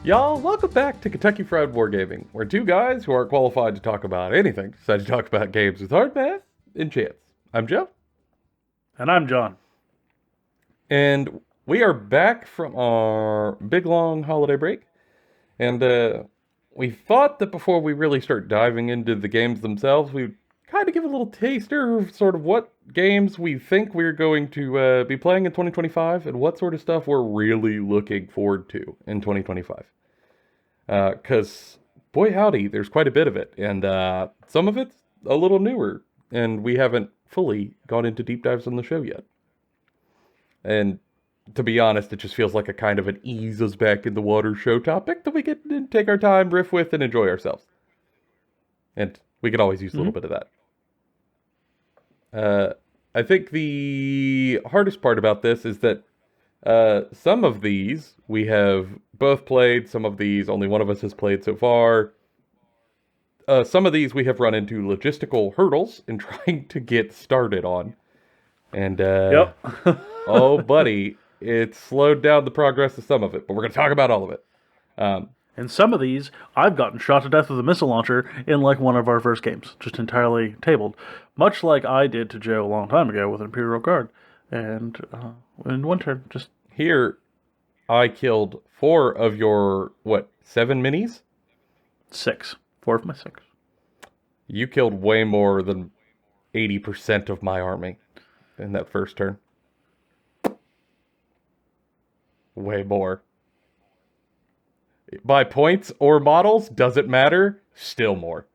Y'all, welcome back to Kentucky Fried Wargaming, where two guys who aren't qualified to talk about anything decide to talk about games with hard math and chance. I'm Joe. And I'm John. And we are back from our big long holiday break. And we thought that before we really start diving into the games themselves, we'd kind of give a little taster of sort of what games we think we're going to be playing in 2025 and what sort of stuff we're really looking forward to in 2025. Because, boy howdy, there's quite a bit of it, and some of it's a little newer, and we haven't fully gone into deep dives on the show yet. And to be honest, it just feels like a kind of an ease us back in the water show topic that we get to take our time, riff with, and enjoy ourselves. And we could always use a little bit of that. I think the hardest part about this is that some of these we have both played, some of these only one of us has played so far. Some of these we have run into logistical hurdles in trying to get started on. And, Yep. oh, buddy, it slowed down the progress of some of it, but we're going to talk about all of it. And some of these, I've gotten shot to death with a missile launcher in like one of our first games, just entirely tabled. Much like I did to Joe a long time ago with an Imperial Guard. And in one turn, just... Here, I killed 4 of your, 7 minis? 6. 4 of my 6. You killed way more than 80% of my army in that first turn. Way more. By points or models, doesn't matter, still more.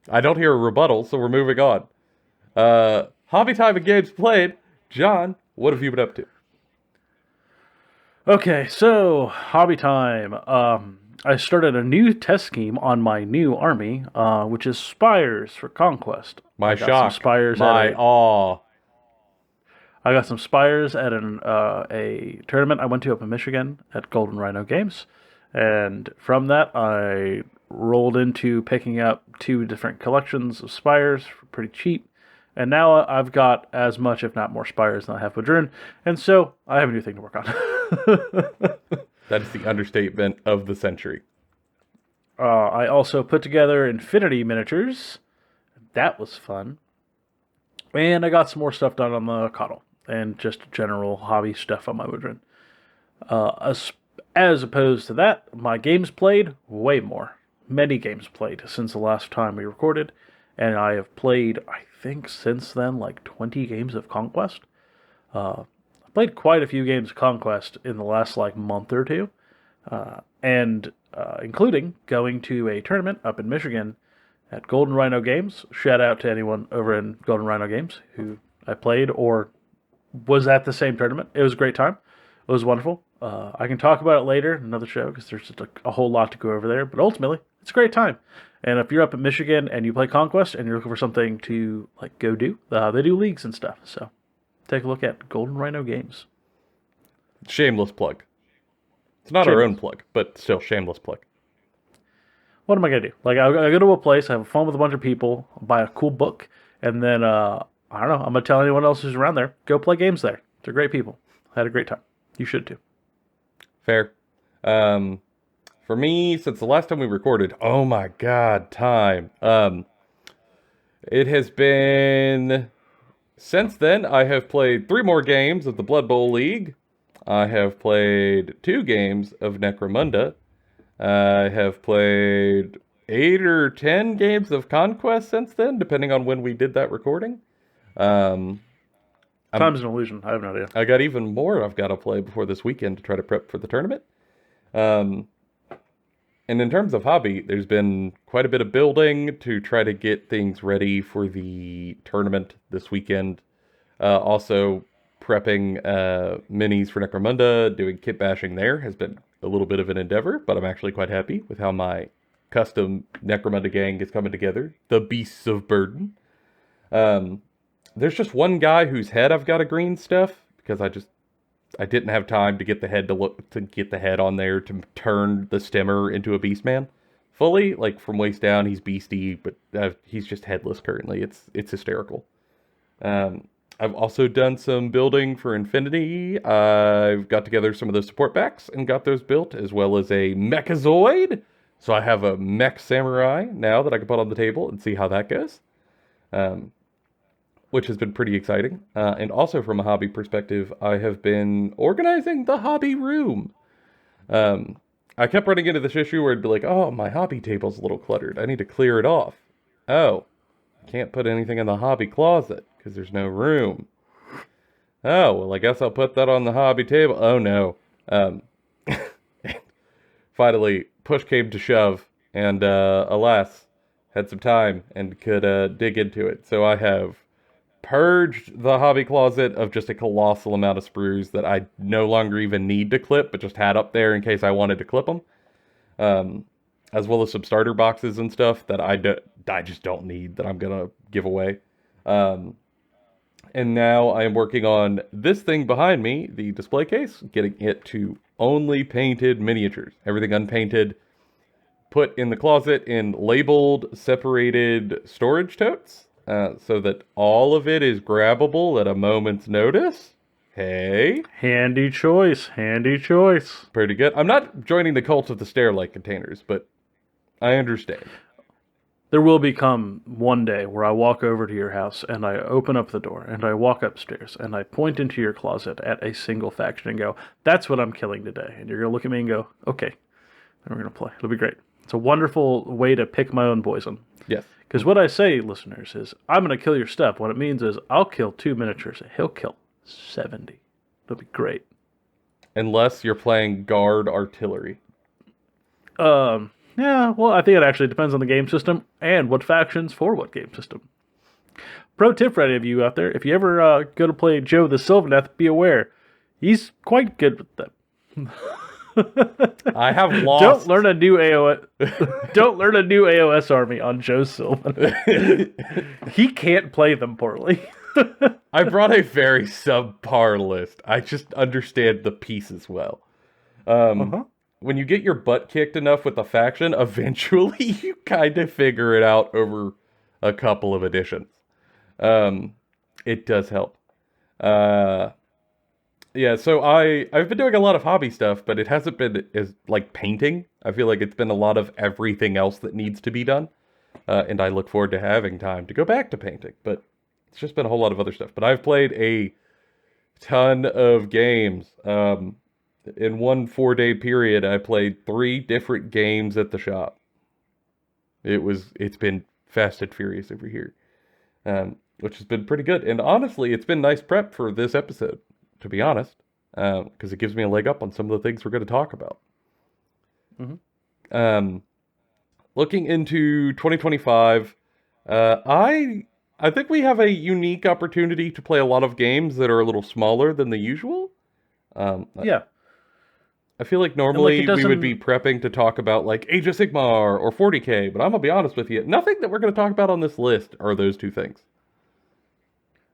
I don't hear a rebuttal, so we're moving on. Hobby time and games played. John, what have you been up to? Okay, so, hobby time. I started a new test scheme on my new army, which is Spires for Conquest. My I got shock. some Spires My awe. I got some Spires at a tournament I went to up in Michigan at Golden Rhino Games. And from that, I rolled into picking up 2 different collections of Spires for pretty cheap. And now I've got as much, if not more, Spires than I have Quadrin. And so I have a new thing to work on. That is the understatement of the century. I also put together Infinity miniatures. That was fun. And I got some more stuff done on the Coddle. And just general hobby stuff on my Woodrin. As opposed to that, my games played, way more. Many games played since the last time we recorded. And I have played, I think, since then, like 20 games of Conquest. I played quite a few games of Conquest in the last, month or two. Including going to a tournament up in Michigan at Golden Rhino Games. Shout out to anyone over in Golden Rhino Games who I played or was at the same tournament. It was a great time. It was wonderful. I can talk about it later in another show because there's just a whole lot to go over there. But ultimately, it's a great time. And if you're up in Michigan and you play Conquest and you're looking for something to go do, they do leagues and stuff. So take a look at Golden Rhino Games. Shameless plug. It's not our own plug, but still shameless plug. What am I going to do? I go to a place, I have fun with a bunch of people, buy a cool book, and then, I don't know, I'm going to tell anyone else who's around there, go play games there. They're great people. I had a great time. You should too. Fair. For me, since the last time we recorded, oh my god, time. It has been... Since then, I have played 3 more games of the Blood Bowl League. I have played 2 games of Necromunda. I have played 8 or 10 games of Conquest since then, depending on when we did that recording. Time's an illusion. I have no idea. I got even more I've got to play before this weekend to try to prep for the tournament. And in terms of hobby, there's been quite a bit of building to try to get things ready for the tournament this weekend. Also, prepping minis for Necromunda, doing kit bashing there has been a little bit of an endeavor, but I'm actually quite happy with how my custom Necromunda gang is coming together. The Beasts of Burden. There's just one guy whose head I've got a green stuff, because I didn't have time to get the head to get the head on there to turn the stemmer into a beastman fully. Like from waist down, he's beastie, but he's just headless currently. It's hysterical. Um, I've also done some building for Infinity. I've got together some of those support backs and got those built, as well as a Mechazoid. So I have a Mech Samurai now that I can put on the table and see how that goes, um, which has been pretty exciting. And also from a hobby perspective, I have been organizing the hobby room. Um, I kept running into this issue where it'd be like, oh, my hobby table's a little cluttered. I need to clear it off. Oh, can't put anything in the hobby closet because there's no room. Oh, well, I guess I'll put that on the hobby table. Oh, no. Um, Finally, push came to shove, and alas, had some time and could dig into it. So I have purged the hobby closet of just a colossal amount of sprues that I no longer even need to clip, but just had up there in case I wanted to clip them. As well as some starter boxes and stuff that I just don't need that I'm going to give away. And now I am working on this thing behind me, the display case, getting it to only painted miniatures. Everything unpainted, put in the closet in labeled, separated storage totes, so that all of it is grabbable at a moment's notice. Hey. Handy choice. Handy choice. Pretty good. I'm not joining the cult of the stair-like containers, but I understand. There will become one day where I walk over to your house and I open up the door and I walk upstairs and I point into your closet at a single faction and go, that's what I'm killing today. And you're going to look at me and go, okay, then we're going to play. It'll be great. It's a wonderful way to pick my own poison. Yes. Because what I say, listeners, is I'm going to kill your stuff. What it means is I'll kill 2 miniatures. He'll kill 70. It'll be great. Unless you're playing guard artillery. Yeah, well, I think it actually depends on the game system and what factions for what game system. Pro tip for any of you out there, if you ever go to play Joe the Sylvaneth, be aware, he's quite good with them. I have lost. Don't learn a new AOS. Don't learn a new AOS army on Joe Sylvaneth. He can't play them poorly. I brought a very subpar list. I just understand the pieces well. When you get your butt kicked enough with a faction, eventually you kind of figure it out over a couple of editions. It does help. Yeah, so I've been doing a lot of hobby stuff, but it hasn't been as like painting. I feel like it's been a lot of everything else that needs to be done. And I look forward to having time to go back to painting, but it's just been a whole lot of other stuff. But I've played a ton of games. In one 4-day period, I played 3 different games at the shop. It's been fast and furious over here, which has been pretty good. And honestly, it's been nice prep for this episode, to be honest, because it gives me a leg up on some of the things we're going to talk about. Mm-hmm. Looking into 2025, I think we have a unique opportunity to play a lot of games that are a little smaller than the usual. Yeah. I feel like normally we would be prepping to talk about like Age of Sigmar or 40K, but I'm going to be honest with you, nothing that we're going to talk about on this list are those two things.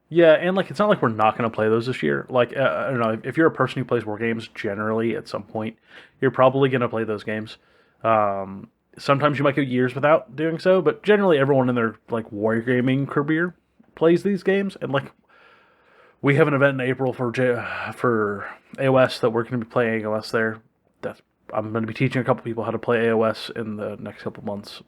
Yeah, and like it's not like we're not going to play those this year. Like, I don't know, if you're a person who plays war games generally at some point, you're probably going to play those games. Sometimes you might go years without doing so, but generally everyone in their like wargaming career plays these games. And like, we have an event in April for AOS that we're going to be playing AOS there. I'm going to be teaching a couple people how to play AOS in the next couple months.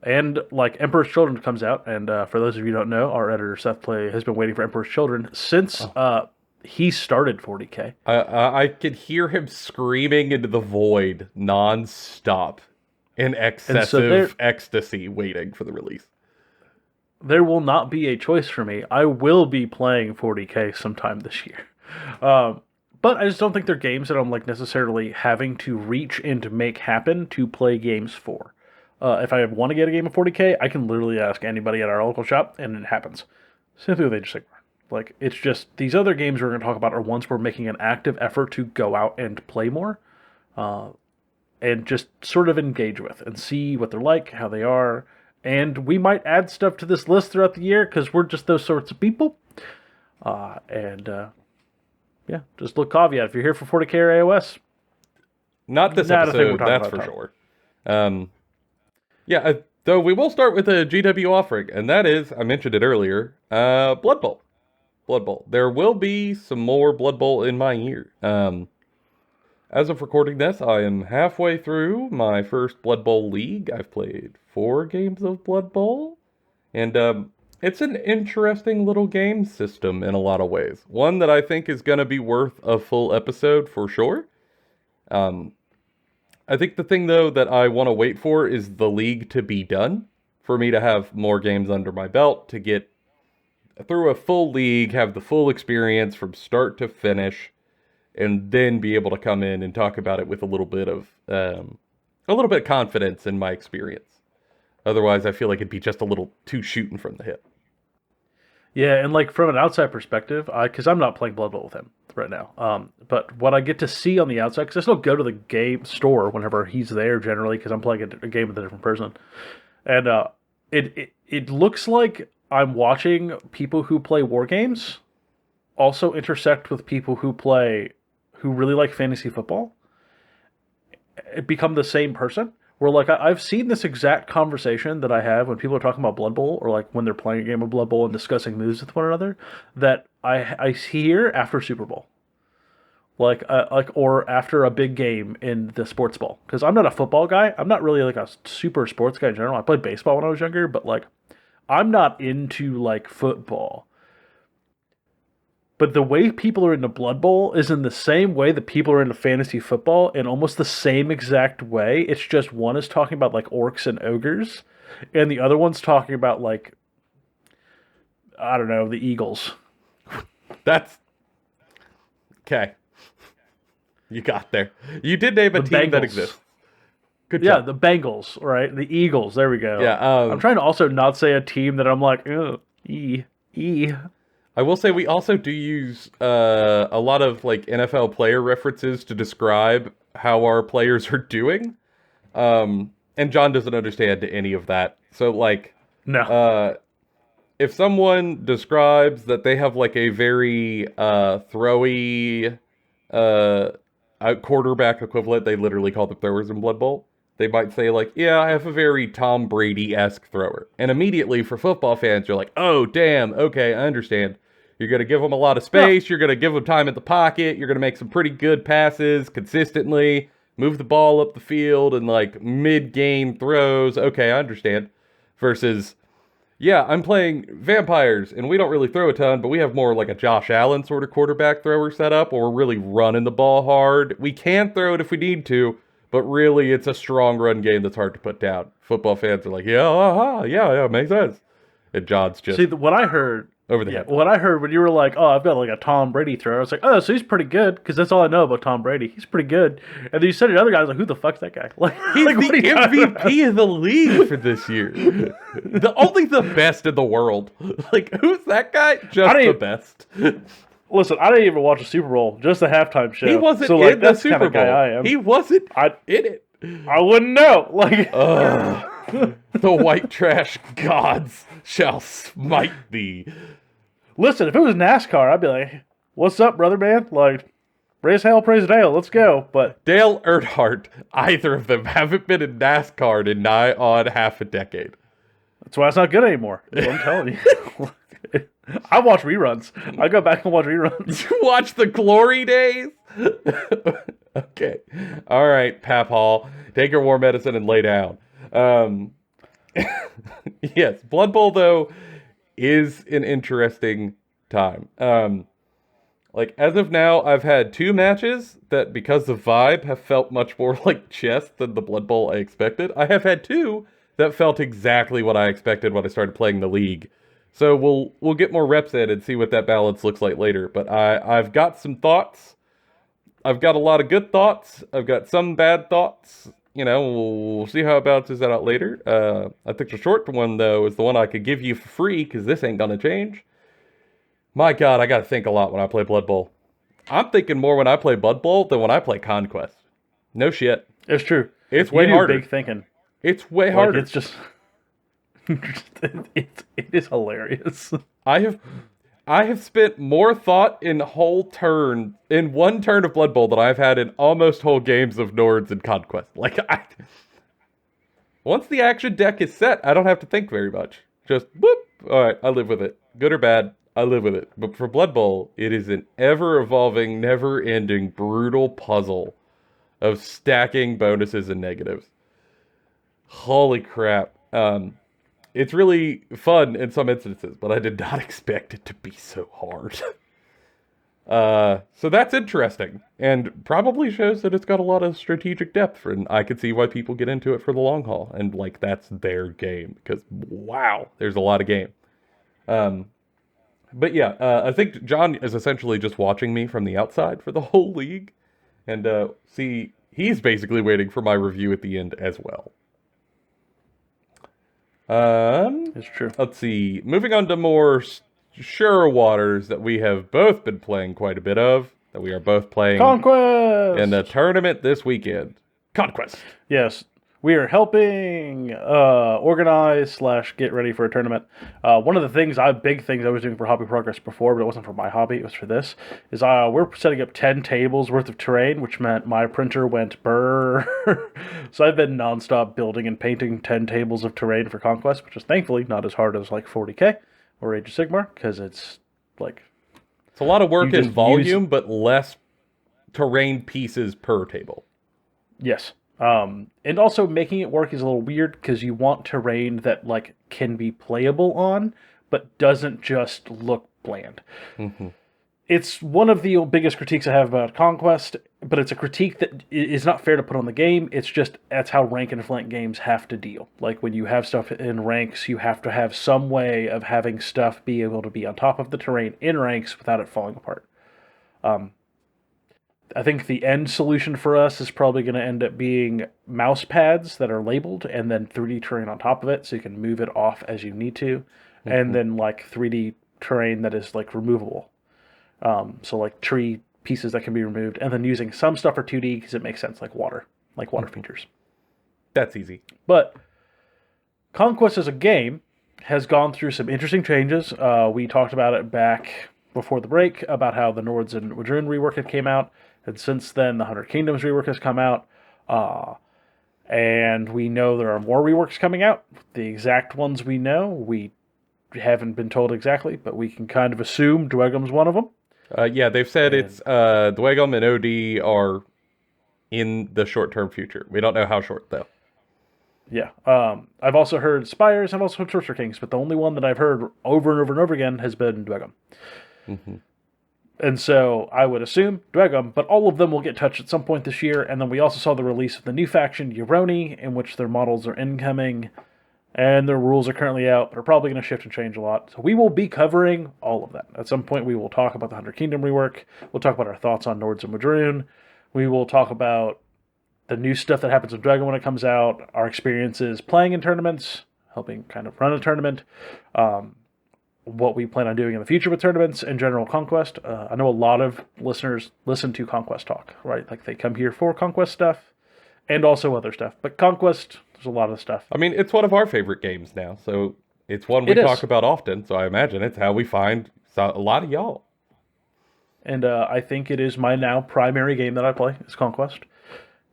And like Emperor's Children comes out, and for those of you who don't know, our editor Seth Play has been waiting for Emperor's Children since he started 40K. I could hear him screaming into the void nonstop in excessive ecstasy, waiting for the release. There will not be a choice for me. I will be playing 40K sometime this year. But I just don't think they're games that I'm like necessarily having to reach and make happen to play games for. If I want to get a game of 40K, I can literally ask anybody at our local shop, and it happens. Simply with Age of Sigmar. Like, it's just, these other games we're going to talk about are ones we're making an active effort to go out and play more. And just sort of engage with and see what they're like, how they are. And we might add stuff to this list throughout the year because we're just those sorts of people. yeah, just look caveat. If you're here for 40k or AOS, Not this not a thing we're episode, talking that's about. for sure. Um, yeah, though we will start with a GW offering, and that is, I mentioned it earlier, Blood Bowl. Blood Bowl. There will be some more Blood Bowl in my year. As of recording this, I am halfway through my first Blood Bowl league. I've played 4 games of Blood Bowl, and it's an interesting little game system in a lot of ways. One that I think is going to be worth a full episode for sure. Um, I think the thing, though, that I want to wait for is the league to be done, for me to have more games under my belt, to get through a full league, have the full experience from start to finish, and then be able to come in and talk about it with a little bit of confidence in my experience. Otherwise, I feel like it'd be just a little too shooting from the hip. Yeah, and like from an outside perspective, because I'm not playing Blood Bowl with him right now. But what I get to see on the outside, because I still go to the game store whenever he's there generally, because I'm playing a game with a different person, and it looks like I'm watching people who play war games also intersect with people who really like fantasy football. It become the same person. Where like I've seen this exact conversation that I have when people are talking about Blood Bowl, or like when they're playing a game of Blood Bowl and discussing moves with one another, that I hear after Super Bowl, like or after a big game in the sports ball. Because I'm not a football guy. I'm not really like a super sports guy in general. I played baseball when I was younger, but like I'm not into like football. But the way people are into Blood Bowl is in the same way that people are into fantasy football, in almost the same exact way. It's just one is talking about like orcs and ogres, and the other one's talking about like, I don't know, the Eagles. That's okay. You got there. You did name a The team that Bengals. exists. Good Yeah, job. the Bengals, right? The Eagles. There we go. Yeah. I'm trying to also not say a team that I'm like, ugh, e. I will say we also do use a lot of like NFL player references to describe how our players are doing. And John doesn't understand any of that. So like No. if someone describes that they have like a very throwy quarterback equivalent, they literally call the throwers in Blood Bowl. They might say like, yeah, I have a very Tom Brady-esque thrower. And immediately for football fans, you're like, oh, damn, okay, I understand. You're going to give them a lot of space. You're going to give them time in the pocket. You're going to make some pretty good passes consistently. Move the ball up the field and like mid-game throws. Okay, I understand. Versus, yeah, I'm playing vampires and we don't really throw a ton, but we have more like a Josh Allen sort of quarterback thrower setup where we're really running the ball hard. We can throw it if we need to, but really it's a strong run game that's hard to put down. Football fans are like, yeah, yeah, makes sense. And John's just See, what I heard over the head. What I heard when you were like, "Oh, I've got like a Tom Brady thrower," I was like, "Oh, so he's pretty good," because that's all I know about Tom Brady. He's pretty good. And then you said the other guy, I was like, "Who the fuck's that guy?" Like, He's like, the what are you talking about? MVP of the league for this year. Only the best in the world. Like, who's that guy? Just the even- best. Listen, I didn't even watch the Super Bowl, just the halftime show. He wasn't so, like, in the that's Super kind Bowl. of guy I am. He wasn't in it. I wouldn't know. Like, The white trash gods shall smite thee. listen, if it was NASCAR, I'd be like, "What's up, brother, man?" Like, praise hell, praise Dale, let's go. But Dale Earnhardt, either of them haven't been in NASCAR in nigh on half a decade. that's why it's not good anymore. That's what I'm telling you. I watch reruns. I go back and watch reruns. You watch the glory days? Okay. All right, Pap Hall. Take your war medicine and lay down. Yes, Blood Bowl, though, is an interesting time. Like, as of now, I've had 2 matches that, because of vibe, have felt much more like chess than the Blood Bowl I expected. I have had 2 that felt exactly what I expected when I started playing the league. So we'll get more reps in and see what that balance looks like later. But I've got some thoughts. I've got a lot of good thoughts. I've got some bad thoughts. You know, we'll see how it balances that out later. I think the short one, though, is the one I could give you for free, because this ain't gonna change. My God, I gotta think a lot when I play Blood Bowl. I'm thinking more when I play Blood Bowl than when I play Conquest. No shit. It's true. It's You way do harder. big thinking. It's way Like, harder. it's just, it is hilarious. I I have spent more thought in one turn of Blood Bowl than I've had in almost whole games of Nords and Conquest. Once the action deck is set, I don't have to think very much. Just whoop. All right, I live with it. Good or bad, I live with it. But for Blood Bowl, it is an ever-evolving, never-ending, brutal puzzle of stacking bonuses and negatives. Holy crap. It's really fun in some instances, but I did not expect it to be so hard. So that's interesting, and probably shows that it's got a lot of strategic depth, and I could see why people get into it for the long haul, and like that's their game, because wow, there's a lot of game. But yeah, I think John is essentially just watching me from the outside for the whole league, and he's basically waiting for my review at the end as well. It's true. Let's see. Moving on to more sure waters that we have both been playing quite a bit of, that we are both playing Conquest! in the tournament this weekend. Conquest. Yes. We are helping organize / get ready for a tournament. One of the big things I was doing for Hobby Progress before, but it wasn't for my hobby, it was for this, is we're setting up 10 tables worth of terrain, which meant my printer went brrr. So I've been nonstop building and painting 10 tables of terrain for Conquest, which is thankfully not as hard as like 40k or Age of Sigmar, because it's like... It's a lot of work in volume, but less terrain pieces per table. Yes. And also making it work is a little weird because you want terrain that like can be playable on, but doesn't just look bland. Mm-hmm. It's one of the biggest critiques I have about Conquest, but it's a critique that is not fair to put on the game. It's just that's how rank and flank games have to deal. Like when you have stuff in ranks, you have to have some way of having stuff be able to be on top of the terrain in ranks without it falling apart. I think the end solution for us is probably going to end up being mouse pads that are labeled and then 3D terrain on top of it so you can move it off as you need to. Mm-hmm. And then like 3D terrain that is like removable. So like tree pieces that can be removed, and then using some stuff for 2D because it makes sense, like water features. That's easy. But Conquest as a game has gone through some interesting changes. We talked about it back before the break about how the Nords and Wadrun rework had came out. And since then, the 100 Kingdoms rework has come out. And we know there are more reworks coming out. The exact ones we know, we haven't been told exactly, but we can kind of assume Dwegam's one of them. Yeah, they've said it's Dwegam and OD are in the short-term future. We don't know how short, though. Yeah. I've also heard Spires, I've also heard Sorcerer Kings, but the only one that I've heard over and over and over again has been Dwegam. Mm-hmm. And so I would assume Dwegam, but all of them will get touched at some point this year. And then we also saw the release of the new faction, Euroni, in which their models are incoming, and their rules are currently out, but are probably going to shift and change a lot. So we will be covering all of that. At some point, we will talk about the 100 Kingdom rework. We'll talk about our thoughts on Nords and Wadrun. We will talk about the new stuff that happens with Dwegam when it comes out, our experiences playing in tournaments, helping kind of run a tournament, what we plan on doing in the future with tournaments and general Conquest. I know a lot of listeners listen to Conquest talk, right? Like they come here for Conquest stuff and also other stuff. But Conquest, there's a lot of stuff. I mean, it's one of our favorite games now, so it's one we talk about often. So I imagine it's how we find a lot of y'all. And I think it is my now primary game that I play is Conquest.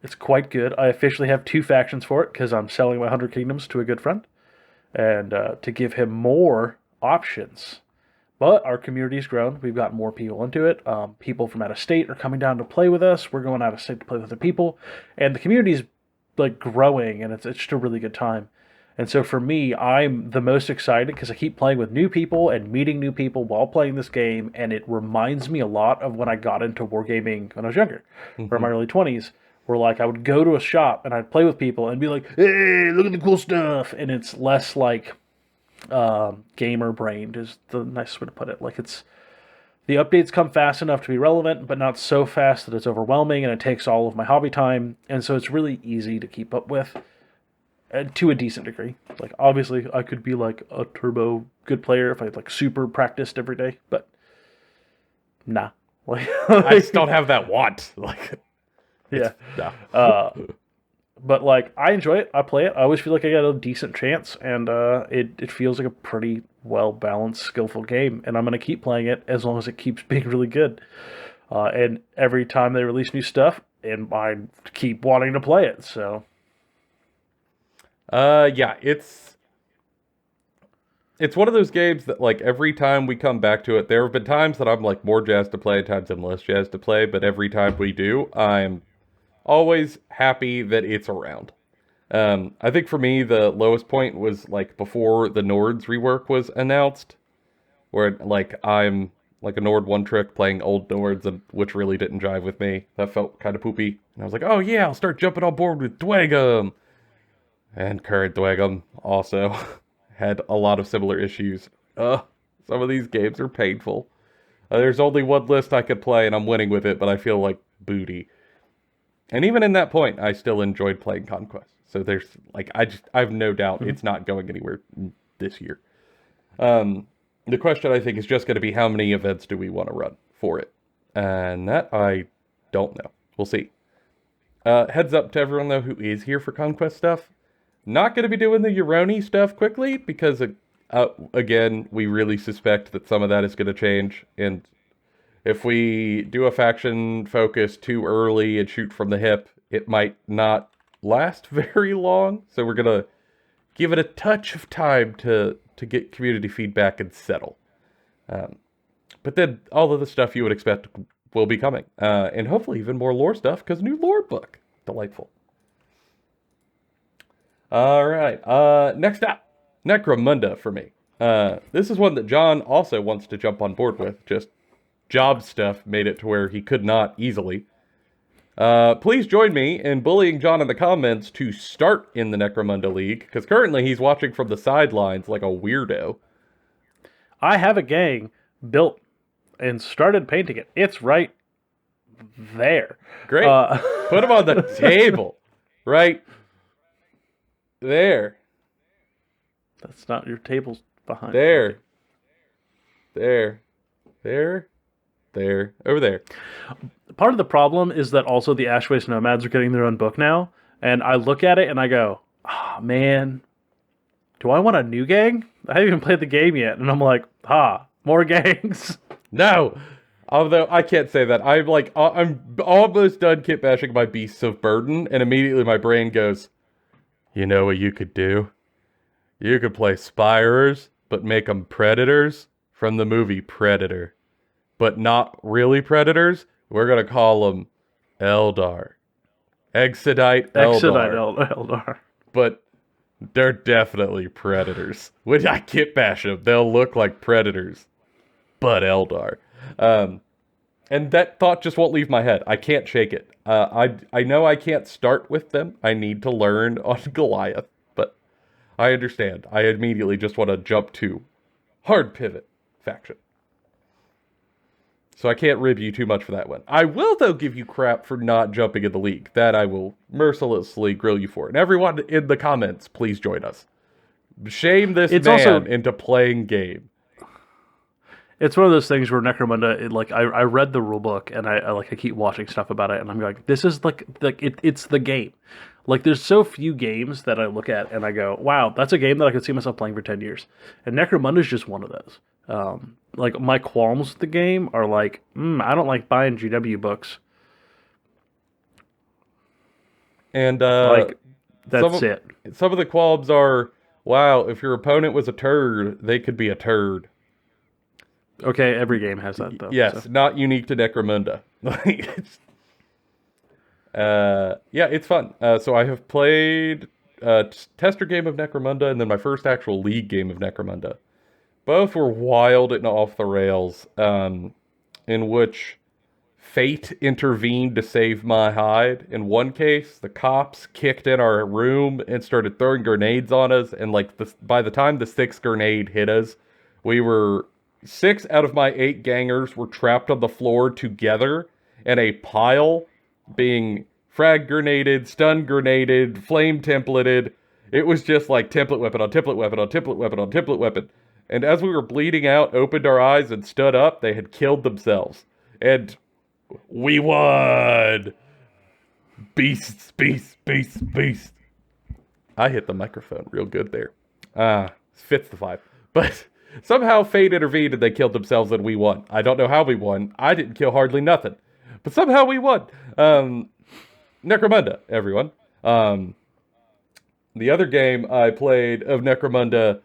It's quite good. I officially have 2 factions for it because I'm selling my 100 Kingdoms to a good friend. And to give him more options. But our community's grown. We've got more people into it. People from out of state are coming down to play with us. We're going out of state to play with other people. And the community's like growing, and it's just a really good time. And so for me, I'm the most excited because I keep playing with new people and meeting new people while playing this game, and it reminds me a lot of when I got into wargaming when I was younger, or in my early 20s, where like I would go to a shop and I'd play with people and be like, hey, look at the cool stuff. And it's less like gamer brained is the nicest way to put it. Like it's the updates come fast enough to be relevant, but not so fast that it's overwhelming and it takes all of my hobby time. And so it's really easy to keep up with to a decent degree. Like obviously I could be like a turbo good player if I like super practiced every day, but nah. Like I just don't have that want. Like yeah. Nah. But, like, I enjoy it. I play it. I always feel like I got a decent chance, and it feels like a pretty well-balanced, skillful game, and I'm going to keep playing it as long as it keeps being really good. And every time they release new stuff, and I keep wanting to play it, so... Yeah, it's one of those games that, like, every time we come back to it, there have been times that I'm, like, more jazzed to play, times I'm less jazzed to play, but every time we do, I'm always happy that it's around. I think for me, the lowest point was, like, before the Nords rework was announced, where, like, I'm, like, a Nord one-trick playing old Nords, which really didn't jive with me. That felt kind of poopy. And I was like, oh yeah, I'll start jumping on board with Dwagum! And current Dwagum also had a lot of similar issues. Some of these games are painful. There's only one list I could play, and I'm winning with it, but I feel like booty. And even in that point, I still enjoyed playing Conquest. So there's, like, I have no doubt it's not going anywhere this year. The question, I think, is just going to be how many events do we want to run for it? And that I don't know. We'll see. Heads up to everyone, though, who is here for Conquest stuff. Not going to be doing the Euroni stuff quickly, because, again, we really suspect that some of that is going to change. And if we do a faction focus too early and shoot from the hip, it might not last very long. So we're going to give it a touch of time to get community feedback and settle. But then all of the stuff you would expect will be coming. And hopefully even more lore stuff, because new lore book. Delightful. All right. Next up, Necromunda for me. This is one that John also wants to jump on board with. Just job stuff made it to where he could not easily. Please join me in bullying John in the comments to start in the Necromunda League, because currently he's watching from the sidelines like a weirdo. I have a gang built and started painting it. It's right there. Great. Put him on the table. Right there. That's not your table's behind. There. There. There. There. Over there. Part of the problem is that also the Ashways Nomads are getting their own book now, and I look at it and I go, oh, man, do I want a new gang? I haven't even played the game yet, and I'm like, more gangs. No! Although, I can't say that. I'm almost done kit bashing my Beasts of Burden, and immediately my brain goes, you know what you could do? You could play Spirers, but make them Predators from the movie Predator. But not really Predators. We're going to call them Eldar. Exodite Eldar. But they're definitely Predators. When I kit bash them, they'll look like Predators. But Eldar. And that thought just won't leave my head. I can't shake it. I know I can't start with them. I need to learn on Goliath. But I understand. I immediately just want to jump to hard pivot faction. So I can't rib you too much for that one. I will, though, give you crap for not jumping in the league. That I will mercilessly grill you for. And everyone in the comments, please join us. Shame this man into playing game. It's one of those things where Necromunda, I read the rule book and I keep watching stuff about it, and I'm like, this is it's the game. Like, there's so few games that I look at and I go, wow, that's a game that I could see myself playing for 10 years. And Necromunda is just one of those. Like, my qualms with the game are like, I don't like buying GW books. And that's it. Some of the qualms are, wow, if your opponent was a turd, they could be a turd. Okay, every game has that, though. Yes, so. Not unique to Necromunda. Yeah, it's fun. So I have played a tester game of Necromunda and then my first actual league game of Necromunda. Both were wild and off the rails, in which fate intervened to save my hide. In one case, the cops kicked in our room and started throwing grenades on us, and by the time the 6th grenade hit us, 6 out of my 8 gangers were trapped on the floor together in a pile, being frag grenaded, stun grenaded, flame templated. It was just like template weapon on template weapon on template weapon on template weapon. And as we were bleeding out, opened our eyes, and stood up, they had killed themselves. And we won! Beasts, beasts, beasts, beasts. I hit the microphone real good there. Fits the vibe. But Somehow fate intervened and they killed themselves and we won. I don't know how we won. I didn't kill hardly nothing. But somehow we won. Necromunda, everyone. The other game I played of Necromunda,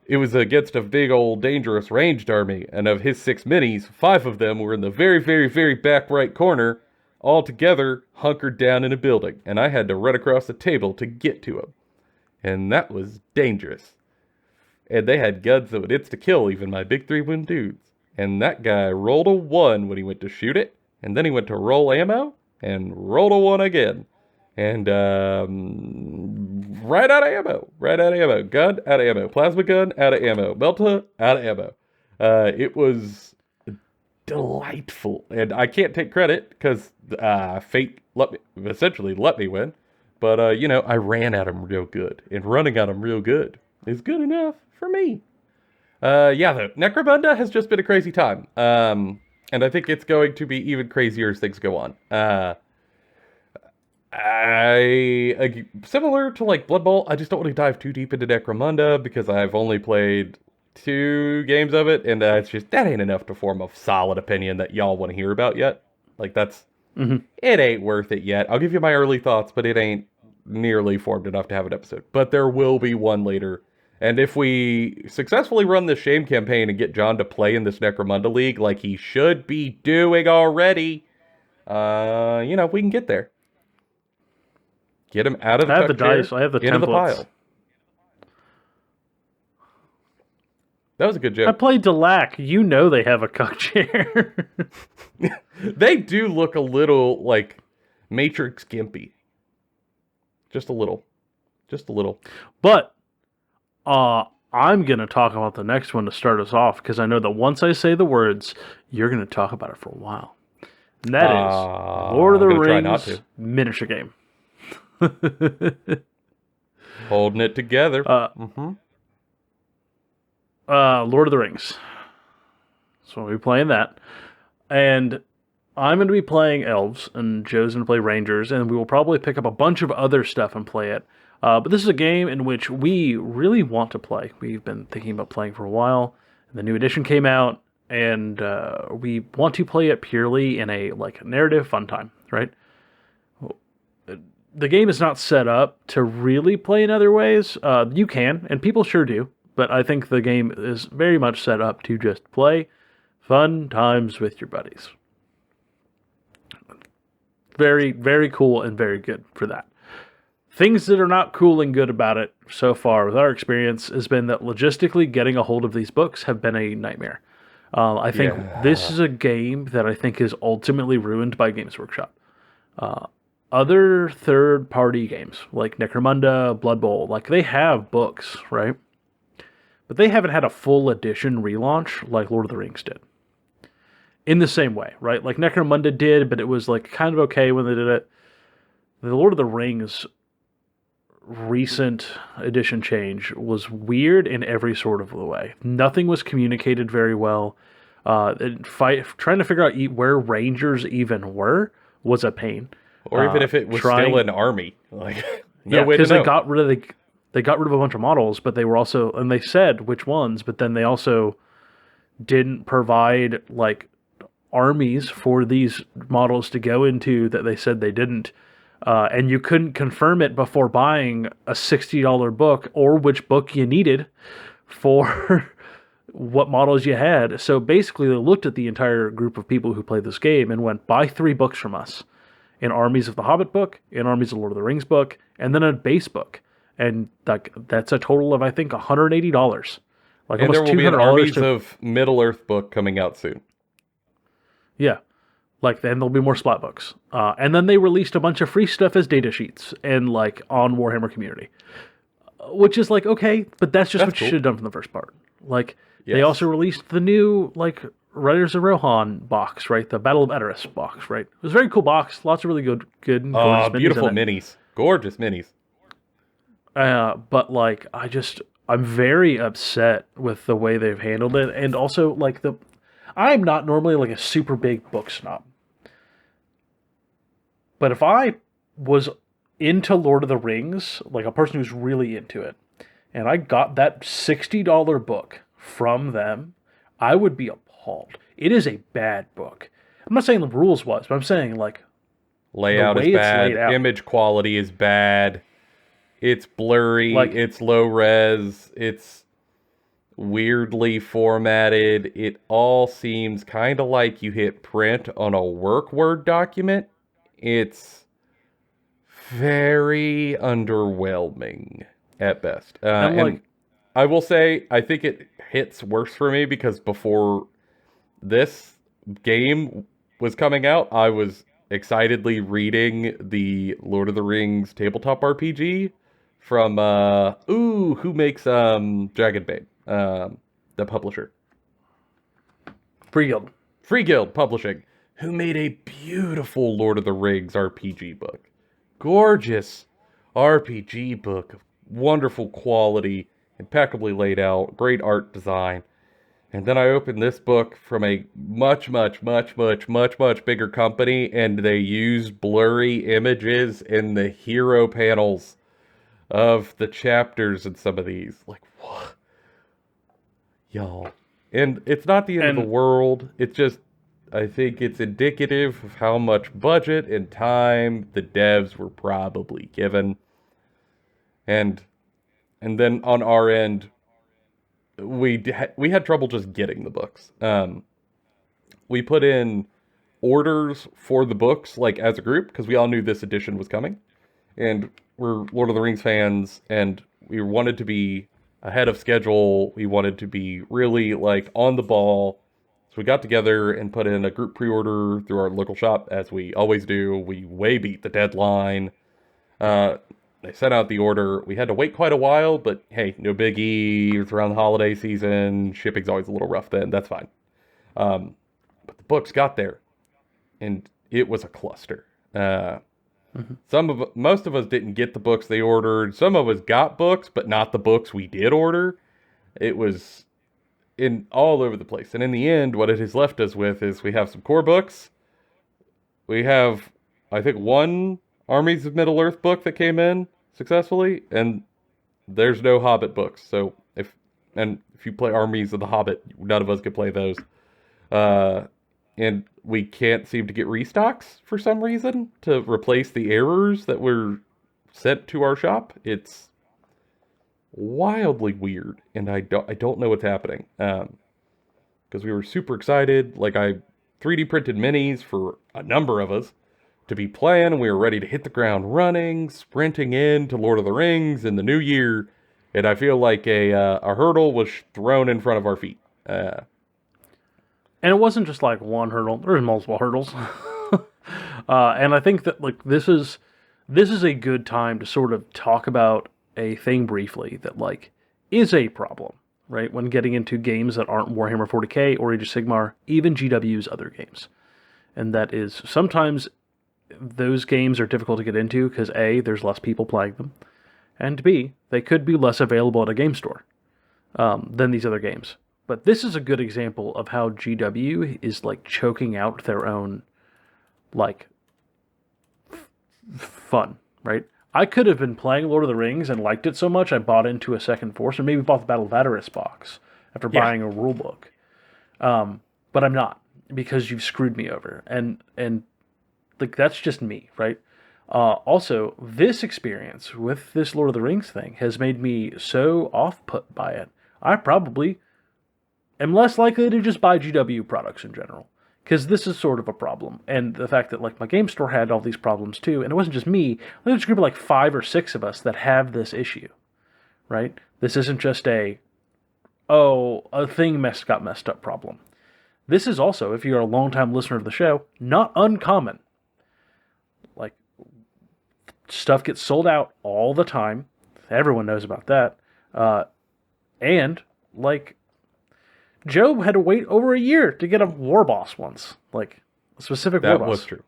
it was against a big old dangerous ranged army, and of his 6 minis, 5 of them were in the very, very, very back right corner, all together, hunkered down in a building, and I had to run across the table to get to them. And that was dangerous. And they had guns that would insta-kill even my big 3-wound dudes. And that guy rolled a 1 when he went to shoot it, and then he went to roll ammo, and rolled a 1 again. And, right out of ammo. Gun, out of ammo. Plasma gun, out of ammo. Melta, out of ammo. It was delightful. And I can't take credit, because, fate essentially let me win. But, I ran at him real good. And running at him real good is good enough for me. The Necromunda has just been a crazy time. And I think it's going to be even crazier as things go on. Similar to like Blood Bowl, I just don't want to dive too deep into Necromunda because I've only played 2 games of it, and that ain't enough to form a solid opinion that y'all want to hear about yet. Like it ain't worth it yet. I'll give you my early thoughts, but it ain't nearly formed enough to have an episode. But there will be one later. And if we successfully run this shame campaign and get John to play in this Necromunda League like he should be doing already, we can get there. Get him out of the I have the dice. I have the into templates. the pile. That was a good joke. I played Delac. You know they have a cuck chair. They do look a little like Matrix gimpy. Just a little. But I'm going to talk about the next one to start us off, because I know that once I say the words, you're going to talk about it for a while. And that is Lord of the Rings miniature game. Holding it together. Lord of the Rings. So we'll be playing that. And I'm going to be playing elves, and Joe's going to play rangers, and we will probably pick up a bunch of other stuff and play it. But this is a game in which we really want to play. We've been thinking about playing for a while. The new edition came out, and we want to play it purely in a narrative fun time, right? The game is not set up to really play in other ways. You can, and people sure do, but I think the game is very much set up to just play fun times with your buddies. Very, very cool and very good for that. Things that are not cool and good about it so far, with our experience, has been that logistically getting a hold of these books have been a nightmare. I think this is a game that I think is ultimately ruined by Games Workshop. Other third-party games, like Necromunda, Blood Bowl, they have books, right? But they haven't had a full edition relaunch like Lord of the Rings did. In the same way, right? Like Necromunda did, but it was kind of okay when they did it. The Lord of the Rings recent edition change was weird in every sort of way. Nothing was communicated very well. Trying to figure out where Rangers even were was a pain. Or even if it was still an army, way to know. Because they got rid of a bunch of models, but they were also, and they said which ones, but then they also didn't provide armies for these models to go into that they said they didn't. And you couldn't confirm it before buying a $60 book or which book you needed for what models you had. So basically, they looked at the entire group of people who played this game and went, buy 3 books from us. An Armies of the Hobbit book, an Armies of Lord of the Rings book, and then a base book. And that's a total of, I think, $180. And there will be an Armies of Middle-earth book coming out soon. Yeah. Then there'll be more splat books. And then they released a bunch of free stuff as data sheets and on Warhammer Community. Which is okay, but that's what you should have done from the first part. They also released the new, Riders of Rohan box, right? The Battle of Edoras box, right? It was a very cool box. Lots of really good and gorgeous minis. Beautiful minis. Gorgeous minis. But, I'm very upset with the way they've handled it. And also, I'm not normally a super big book snob. But if I was into Lord of the Rings, a person who's really into it, and I got that $60 book from them, I would be appalled. It is a bad book. I'm not saying the rules was, but I'm saying like the Layout is way it's laid bad. out. Image quality is bad. It's blurry. Like, It's low res. It's weirdly formatted. It all seems kind of like you hit print on a work Word document. It's very underwhelming at best. I'm And like, I will say, I think it hits worse for me because before this game was coming out, I was excitedly reading the Lord of the Rings tabletop RPG from who makes Dragonbane, the publisher. Free Guild. Free Guild Publishing, who made a beautiful Lord of the Rings RPG book. Gorgeous RPG book of wonderful quality, impeccably laid out, great art design. And then I opened this book from a much bigger company, and they used blurry images in the hero panels of the chapters in some of these. Like, what? Y'all. And it's not the end of the And world. It's just, I think it's indicative of how much budget and time the devs were probably given. And then on our end, we had trouble just getting the books. We put in orders for the books like as a group because we all knew this edition was coming, and we're Lord of the Rings fans, and we wanted to be ahead of schedule. We wanted to be really like on the ball. So we got together and put in a group pre-order through our local shop, as we always do. We way beat the deadline. They sent out the order. We had to wait quite a while, but hey, no biggie. It's around the holiday season. Shipping's always a little rough then. That's fine. But the books got there, and it was a cluster. Most of us didn't get the books they ordered. Some of us got books, but not the books we did order. It was in all over the place. And in the end, what it has left us with is we have some core books. We have, I think, one Armies of Middle-earth book that came in successfully, and there's no Hobbit books. So if you play Armies of the Hobbit, none of us could play those. And we can't seem to get restocks for some reason to replace the errors that were sent to our shop. It's wildly weird, and I don't know what's happening. Because we were super excited. Like, I 3D printed minis for a number of us to be playing, and we were ready to hit the ground running, sprinting into Lord of the Rings in the new year, and I feel like a hurdle was thrown in front of our feet. And it wasn't just like one hurdle. There was multiple hurdles. And I think that like this is a good time to sort of talk about a thing briefly that like is a problem, right? When getting into games that aren't Warhammer 40K or Age of Sigmar, even GW's other games. And that is sometimes those games are difficult to get into because A, there's less people playing them, and B, they could be less available at a game store than these other games. But this is a good example of how GW is like choking out their own like fun, right? I could have been playing Lord of the Rings and liked it so much I bought into a second force, or maybe bought the Battle of Vaderus box after buying a rule book. But I'm not, because you've screwed me over. And like that's just me, right? Also, this experience with this Lord of the Rings thing has made me so off-put by it. I probably am less likely to just buy GW products in general, because this is sort of a problem. And the fact that like my game store had all these problems too, and it wasn't just me. There's a group of like 5 or 6 of us that have this issue, right? This isn't just a thing got messed up problem. This is also, if you're a longtime listener of the show, not uncommon. Like, stuff gets sold out all the time. Everyone knows about that. And, like, Joe had to wait over a year to get a war boss once. Like, a specific war boss. That was true.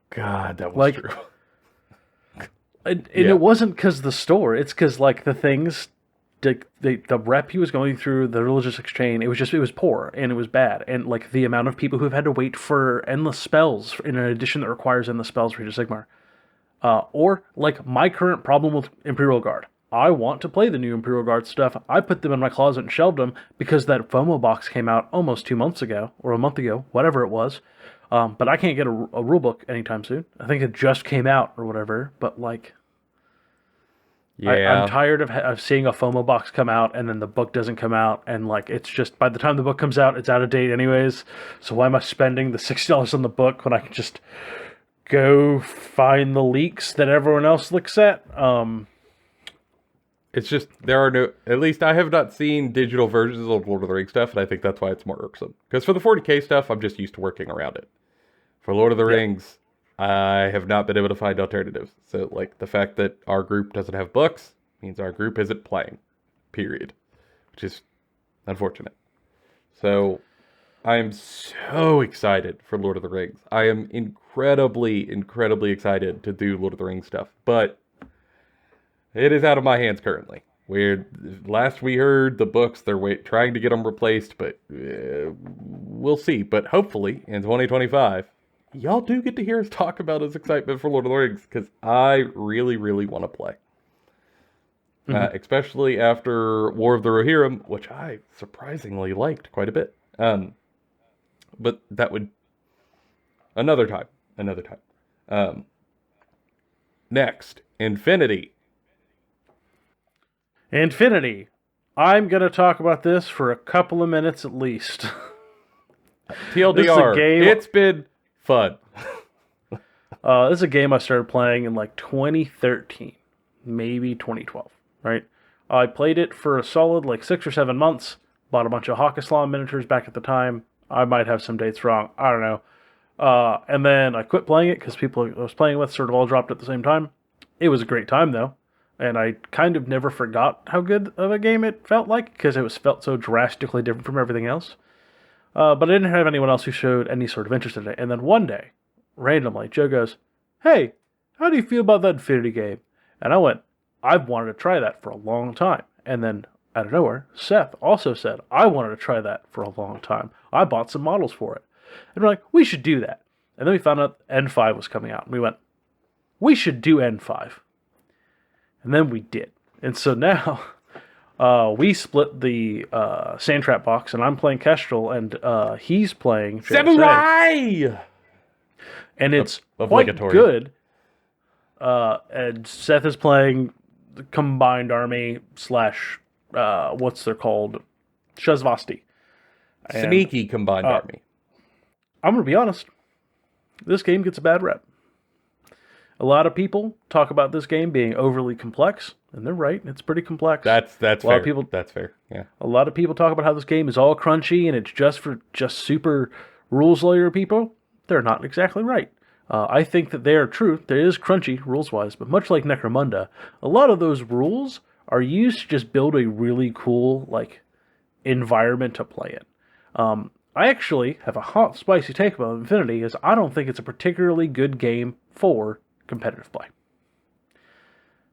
God, that was true. And it wasn't because the store. It's because, like, the things... The rep he was going through, the religious exchange, it was poor, and it was bad. And, like, the amount of people who've had to wait for endless spells in an edition that requires endless spells for Age of Sigmar. Or, like, my current problem with Imperial Guard. I want to play the new Imperial Guard stuff. I put them in my closet and shelved them because that FOMO box came out almost 2 months ago, or a month ago, whatever it was. But I can't get a rule book anytime soon. I think it just came out or whatever. But like, I'm Yeah. tired of seeing a FOMO box come out and then the book doesn't come out, and like it's just by the time the book comes out, it's out of date anyways. So why am I spending the $60 on the book when I can just go find the leaks that everyone else looks at? It's just, there are no, at least I have not seen digital versions of Lord of the Rings stuff, and I think that's why it's more irksome. Because for the 40K stuff, I'm just used to working around it. For Lord of the Rings, I have not been able to find alternatives. So, like, the fact that our group doesn't have books means our group isn't playing. Period. Which is unfortunate. So, I am so excited for Lord of the Rings. I am incredibly, incredibly excited to do Lord of the Rings stuff. But it is out of my hands currently. Last we heard, the books, they're trying to get them replaced, but we'll see. But hopefully, in 2025, y'all do get to hear us talk about his excitement for Lord of the Rings, because I really, really want to play. Especially after War of the Rohirrim, which I surprisingly liked quite a bit. But that would... Another time. Next, Infinity. Infinity. I'm going to talk about this for a couple of minutes at least. TLDR, This is a game- it's been fun. This is a game I started playing in like 2013, maybe 2012, right? I played it for a solid like 6 or 7 months, bought a bunch of Hawkislam miniatures back at the time. I might have some dates wrong, I don't know. And then I quit playing it because people I was playing with sort of all dropped at the same time. It was a great time though. And I kind of never forgot how good of a game it felt like, because it felt so drastically different from everything else. But I didn't have anyone else who showed any sort of interest in it. And then one day, randomly, Joe goes, "Hey, how do you feel about that Infinity game?" And I went, "I've wanted to try that for a long time." And then, out of nowhere, Seth also said, "I wanted to try that for a long time. I bought some models for it." And we're like, "We should do that." And then we found out N5 was coming out. And we went, "We should do N5." And then we did. And so now we split the Sandtrap box, and I'm playing Kestrel, and he's playing JSA. Samurai! And it's Obligatory. quite good. And Seth is playing the Combined Army slash, what's they're called? Shazvasti. And Sneaky combined army. I'm going to be honest. This game gets a bad rep. A lot of people talk about this game being overly complex, and they're right. It's pretty complex. That's a lot fair. of people. That's fair. Yeah. A lot of people talk about how this game is all crunchy and it's just for super rules lawyer people. They're not exactly right. I think that they are true. There is crunchy rules wise, but much like Necromunda, a lot of those rules are used to just build a really cool like environment to play in. I actually have a hot, spicy take about Infinity, as I don't think it's a particularly good game for competitive play.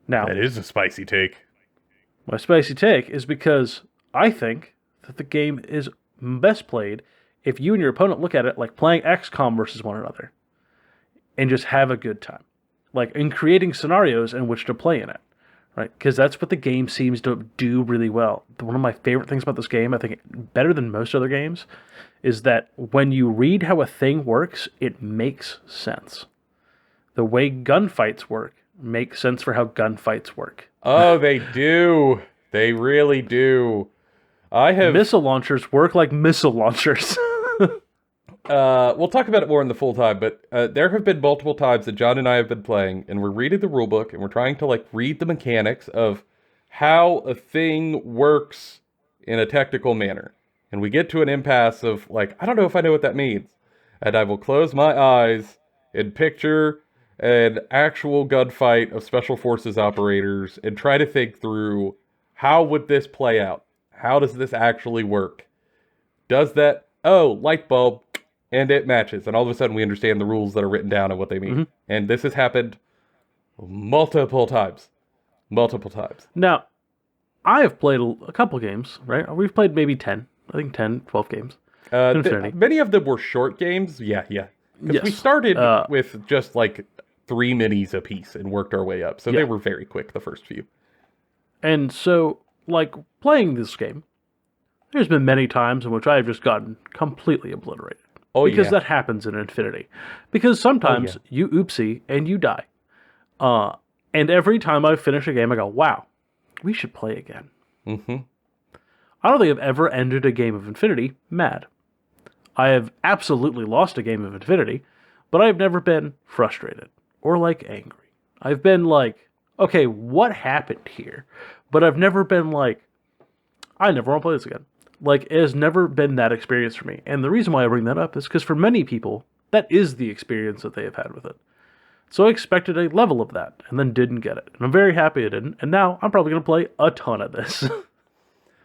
Now, That is a spicy take. my spicy take is because I think that the game is best played if you and your opponent look at it like playing XCOM versus one another and just have a good time. Like in creating scenarios in which to play in it, right? Because that's what the game seems to do really well. One of my favorite things about this game, I think better than most other games, is that when you read how a thing works, it makes sense. The way gunfights work makes sense for how gunfights work. Oh, they do. They really do. I have... Missile launchers work like missile launchers. we'll talk about it more in the full time, but there have been multiple times that John and I have been playing, and we're reading the rulebook, and we're trying to like read the mechanics of how a thing works in a technical manner. And we get to an impasse of like, I don't know if I know what that means. And I will close my eyes and picture an actual gunfight of Special Forces operators and try to think through, how would this play out? How does this actually work? Does that, oh, light bulb, and it matches. And all of a sudden we understand the rules that are written down and what they mean. Mhm. And this has happened multiple times. Multiple times. Now, I have played a couple games, right? We've played maybe 10. I think 10, 12 games. Infinity. Many of them were short games. Yeah. Because we Yes. started with just like 3 minis a piece and worked our way up. So they were very quick, the first few. And so, like, playing this game, there's been many times in which I have just gotten completely obliterated. Oh Because yeah. that happens in Infinity. Because Oh yeah. sometimes you oopsie and you die. And every time I finish a game, I go, wow, we should play again. Mm-hmm. I don't think I've ever ended a game of Infinity mad. I have absolutely lost a game of Infinity, but I've never been frustrated or like angry. I've been like, okay, what happened here? But I've never been like, I never want to play this again. Like, it has never been that experience for me. And the reason why I bring that up is because for many people, that is the experience that they have had with it. So I expected a level of that and then didn't get it. And I'm very happy I didn't. And now I'm probably going to play a ton of this.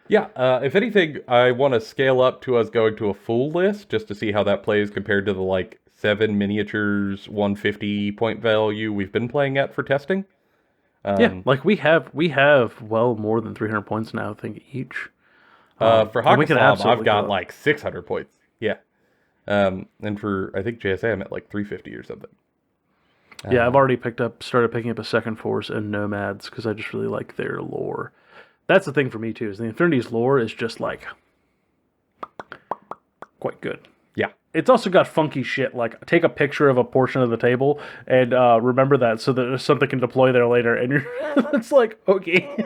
Yeah, if anything, I want to scale up to us going to a full list just to see how that plays compared to the like 7 miniatures, 150 point value we've been playing at for testing. Yeah, like we have well more than 300 points now, I think, each. For And we can Hakaslam, I've absolutely got go up. like 600 points. Yeah. And for, I think JSA, I'm at like 350 or something. Yeah, I've already started picking up a second force and nomads because I just really like their lore. That's the thing for me too, is the Infinity's lore is just like quite good. Yeah. It's also got funky shit, like take a picture of a portion of the table and remember that so that something can deploy there later. And you're, it's like, okay,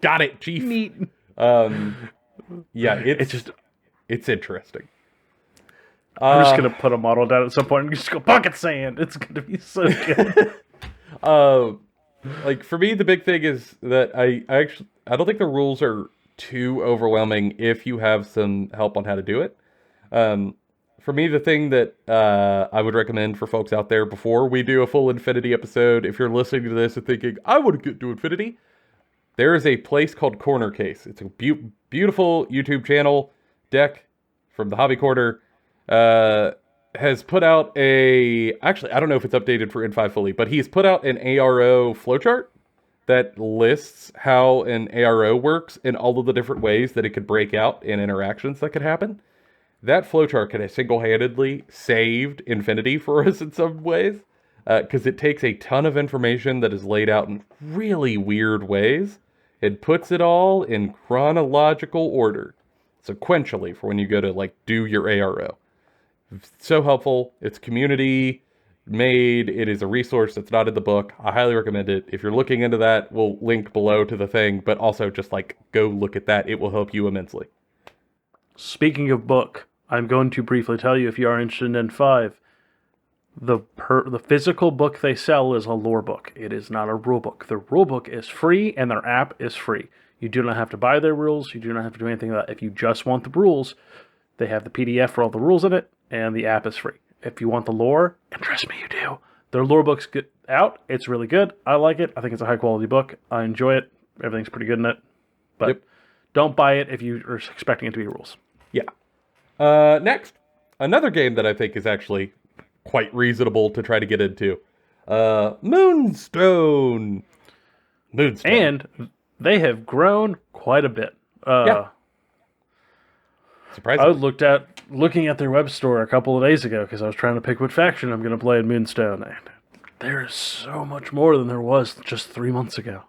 Got it, Chief. neat. Yeah, It's just, it's interesting. I'm just gonna put a model down at some point and just go pocket sand. It's gonna be so good. Like for me, the big thing is that I don't think the rules are too overwhelming if you have some help on how to do it. For me, the thing that I would recommend for folks out there before we do a full Infinity episode, if you're listening to this and thinking, I want to get to Infinity, there is a place called Corner Case. It's a beautiful YouTube channel, Deck from the Hobby Corner, has put out actually, I don't know if it's updated for N5 fully, but he's put out an ARO flowchart that lists how an ARO works and all of the different ways that it could break out and interactions that could happen. That flowchart could have single-handedly saved Infinity for us in some ways, because it takes a ton of information that is laid out in really weird ways. It puts it all in chronological order, sequentially, for when you go to, like, do your ARO. So helpful. It's community made. It is a resource that's not in the book. I highly recommend it. If you're looking into that, we'll link below to the thing, but also just, like, go look at that. It will help you immensely. Speaking of book, I'm going to briefly tell you if you are interested in N5, the physical book they sell is a lore book. It is not a rule book. The rule book is free and their app is free. You do not have to buy their rules. You do not have to do anything like that. If you just want the rules, they have the PDF for all the rules in it, and the app is free. If you want the lore, and trust me, you do. Their lore book's out. It's really good. I like it. I think it's a high quality book. I enjoy it. Everything's pretty good in it. But Yep. don't buy it if you are expecting it to be rules. Yeah. Next, another game that I think is actually quite reasonable to try to get into. Moonstone. Moonstone. And they have grown quite a bit. Yeah. Surprisingly. I looking at their web store a couple of days ago because I was trying to pick what faction I'm going to play in Moonstone. And there is so much more than there was just 3 months ago.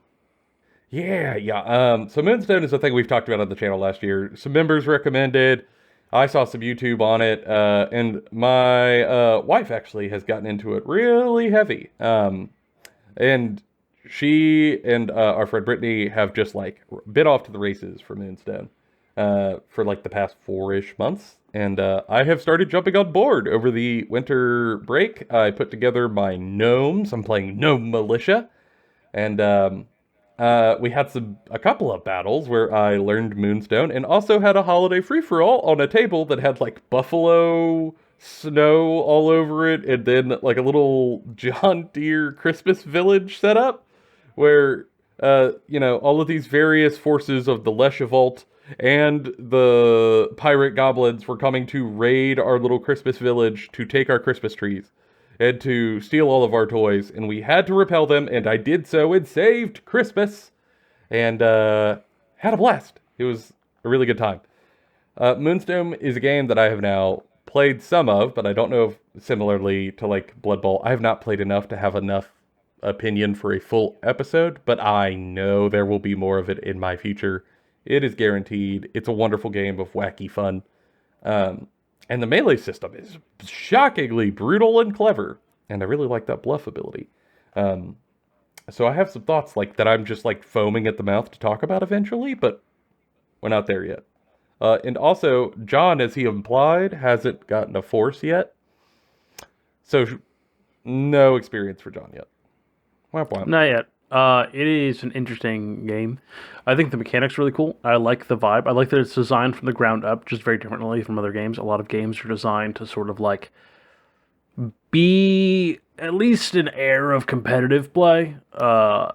Yeah. So Moonstone is a thing we've talked about on the channel last year. Some members recommended. I saw some YouTube on it, and my wife actually has gotten into it really heavy. And she and our friend Brittany have just like been off to the races for Moonstone for like the past 4-ish months. And I have started jumping on board over the winter break. I put together my gnomes. I'm playing Gnome Militia. And we had a couple of battles where I learned Moonstone and also had a holiday free-for-all on a table that had like buffalo snow all over it and then like a little John Deere Christmas village set up where, all of these various forces of the Leshavult and the pirate goblins were coming to raid our little Christmas village to take our Christmas trees and to steal all of our toys, and we had to repel them, and I did so and saved Christmas, and had a blast. It was a really good time. Moonstone is a game that I have now played some of, but I don't know if similarly to like Blood Bowl, I have not played enough to have enough opinion for a full episode, but I know there will be more of it in my future. It is guaranteed. It's a wonderful game of wacky fun. And the melee system is shockingly brutal and clever. And I really like that bluff ability. So I have some thoughts like that I'm just like foaming at the mouth to talk about eventually, but we're not there yet. And also, John, as he implied, hasn't gotten a force yet. So no experience for John yet. Womp womp. Not yet. It is an interesting game. I think the mechanics are really cool. I like the vibe. I like that it's designed from the ground up, just very differently from other games. A lot of games are designed to sort of like be at least an air of competitive play, to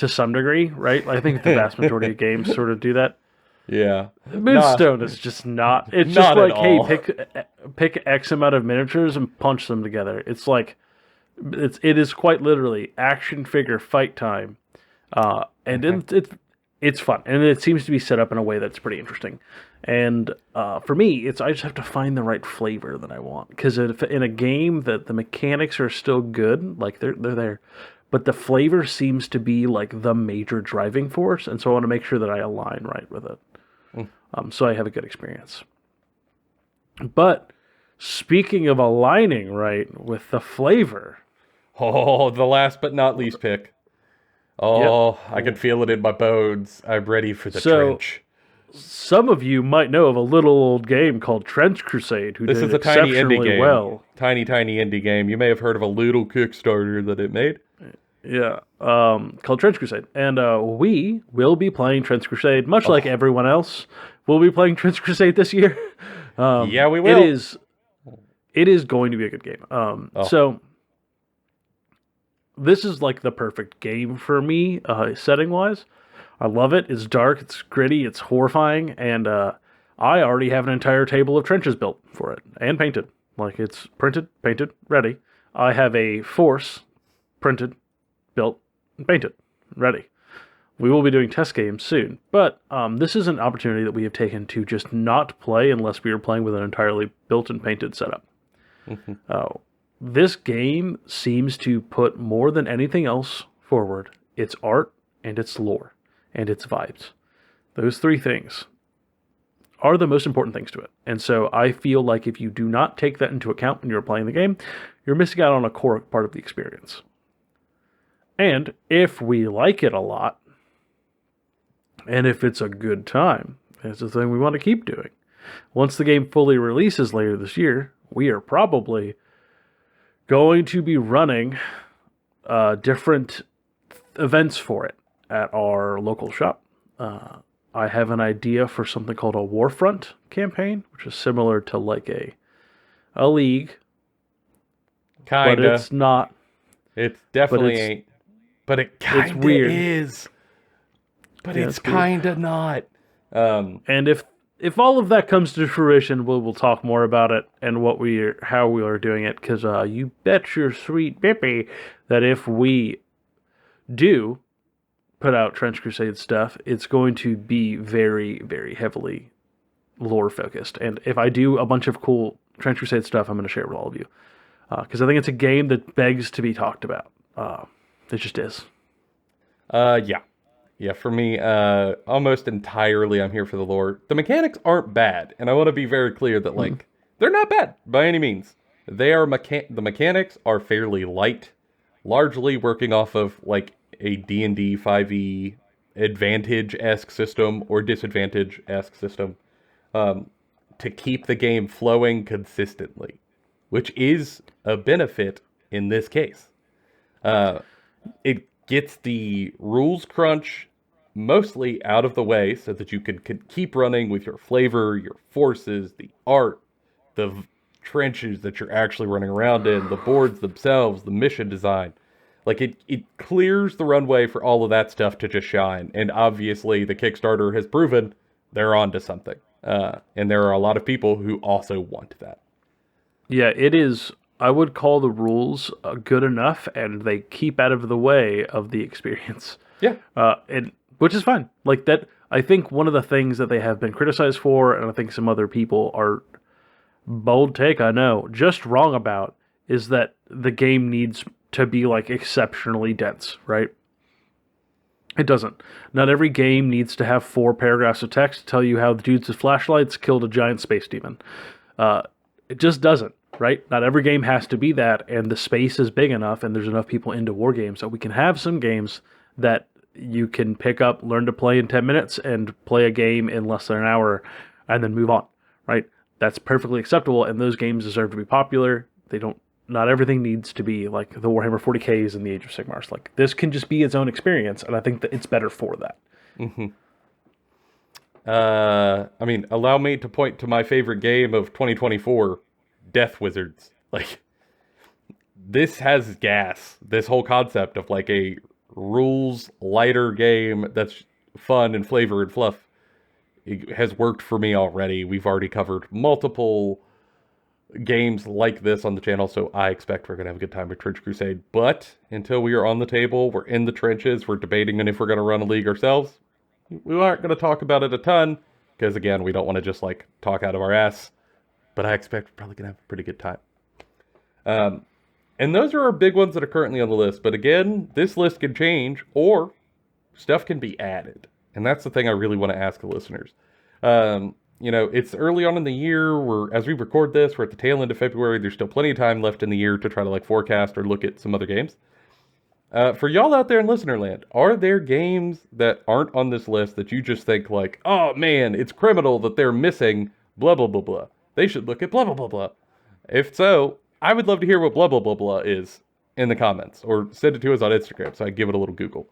some degree, right? I think the vast majority of games sort of do that. Yeah. Moonstone is just not. It's Not just at like, hey, all. pick X amount of miniatures and punch them together. It's like it is quite literally action figure fight time, and it's fun, and it seems to be set up in a way that's pretty interesting. And for me, I just have to find the right flavor that I want, because in a game that the mechanics are still good, like they're there, but the flavor seems to be like the major driving force, and so I want to make sure that I align right with it, so I have a good experience. But speaking of aligning right with the flavor. Oh, the last but not least pick. Oh, Yep. I can feel it in my bones. I'm ready for the So, trench. some of you might know of a little old game called Trench Crusade, who This did is a tiny indie exceptionally game. well. Tiny indie game. You may have heard of a little Kickstarter that it made. Yeah, called Trench Crusade. And we will be playing Trench Crusade, much like everyone else will be playing Trench Crusade this year. Yeah, we will. It is going to be a good game. So this is like the perfect game for me, setting-wise. I love it. It's dark, it's gritty, it's horrifying, and I already have an entire table of trenches built for it, and painted. Like, it's printed, painted, ready. I have a force printed, built, and painted, ready. We will be doing test games soon, but this is an opportunity that we have taken to just not play unless we are playing with an entirely built and painted setup. This game seems to put more than anything else forward its art and its lore and its vibes. Those three things are the most important things to it. And so I feel like if you do not take that into account when you're playing the game, you're missing out on a core part of the experience. And if we like it a lot, and if it's a good time, it's the thing we want to keep doing. Once the game fully releases later this year, we are probably going to be running different events for it at our local shop. I have an idea for something called a Warfront campaign, which is similar to like a league. Kinda. But it's not. It definitely it's- ain't. But it kinda weird. is. But Yeah, it's it's weird. kinda not. And if all of that comes to fruition, we'll talk more about it and how we are doing it. Because you bet your sweet bippy that if we do put out Trench Crusade stuff, it's going to be very, very heavily lore focused. And if I do a bunch of cool Trench Crusade stuff, I'm going to share it with all of you. Because I think it's a game that begs to be talked about. It just is. Yeah. Yeah, for me, almost entirely I'm here for the lore. The mechanics aren't bad, and I want to be very clear that, like, they're not bad by any means. They are the mechanics are fairly light, largely working off of, like, a D&D 5e advantage-esque system or disadvantage-esque system to keep the game flowing consistently, which is a benefit in this case. It gets the rules crunch mostly out of the way so that you can keep running with your flavor, your forces, the art, the trenches that you're actually running around in, the boards themselves, the mission design. Like, it clears the runway for all of that stuff to just shine. And obviously, the Kickstarter has proven they're onto something. And there are a lot of people who also want that. Yeah, it is. I would call the rules good enough, and they keep out of the way of the experience. Yeah. And which is fine. Like that, I think one of the things that they have been criticized for, and I think some other people bold take, I know, just wrong about, is that the game needs to be like exceptionally dense, right? It doesn't. Not every game needs to have 4 paragraphs of text to tell you how the dudes with flashlights killed a giant space demon. It just doesn't, right? Not every game has to be that, and the space is big enough, and there's enough people into war games that we can have some games that you can pick up, learn to play in 10 minutes, and play a game in less than an hour, and then move on, right? That's perfectly acceptable, and those games deserve to be popular. They don't. Not everything needs to be like the Warhammer 40Ks and the Age of Sigmars. Like, this can just be its own experience, and I think that it's better for that. Mm-hmm. I mean, allow me to point to my favorite game of 2024, Death Wizards. Like, this has gas. This whole concept of like a rules lighter game that's fun and flavor and fluff, it has worked for me already. We've already covered multiple games like this on the channel, so I expect we're going to have a good time with Trench Crusade. But until we are on the table, we're in the trenches, we're debating on if we're going to run a league ourselves. We aren't going to talk about it a ton, because again, we don't want to just like talk out of our ass. But I expect we're probably going to have a pretty good time. And those are our big ones that are currently on the list. But again, this list can change, or stuff can be added. And that's the thing I really want to ask the listeners. You know, it's early on in the year. As we record this, we're at the tail end of February. There's still plenty of time left in the year to try to like forecast or look at some other games. For y'all out there in listener land, are there games that aren't on this list that you just think like, oh man, it's criminal that they're missing blah, blah, blah, blah. They should look at blah, blah, blah, blah. If so, I would love to hear what blah, blah, blah, blah is in the comments, or send it to us on Instagram so I can give it a little Google.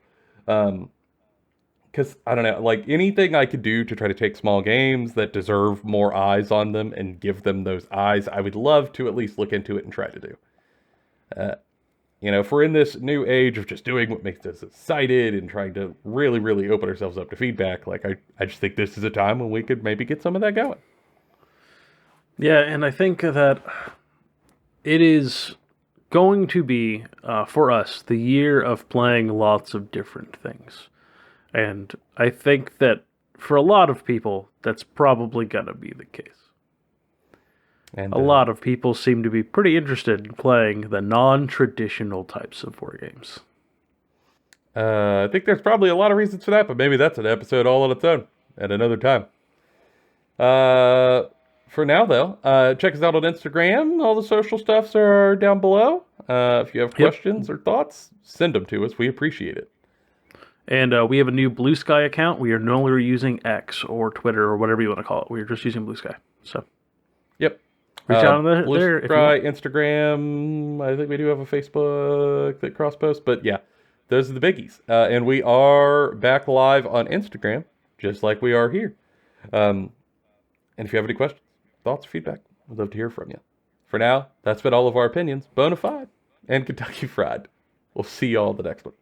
Because, I don't know, like anything I could do to try to take small games that deserve more eyes on them and give them those eyes, I would love to at least look into it and try to do. You know, if we're in this new age of just doing what makes us excited and trying to really, really open ourselves up to feedback, like I just think this is a time when we could maybe get some of that going. Yeah, and I think that it is going to be, for us, the year of playing lots of different things. And I think that for a lot of people, that's probably going to be the case. And a lot of people seem to be pretty interested in playing the non-traditional types of war games. I think there's probably a lot of reasons for that, but maybe that's an episode all on its own at another time. For now, though, check us out on Instagram. All the social stuffs are down below. If you have questions or thoughts, send them to us. We appreciate it. And we have a new Blue Sky account. We are no longer using X or Twitter or whatever you want to call it. We're just using Blue Sky. So, yep. Reach out on Blue there. Sky, Instagram. I think we do have a Facebook that cross posts. But yeah, those are the biggies. And we are back live on Instagram, just like we are here. And if you have any questions, thoughts, or feedback, we'd love to hear from you. For now, that's been all of our opinions, bona fide and Kentucky Fried. We'll see y'all the next one.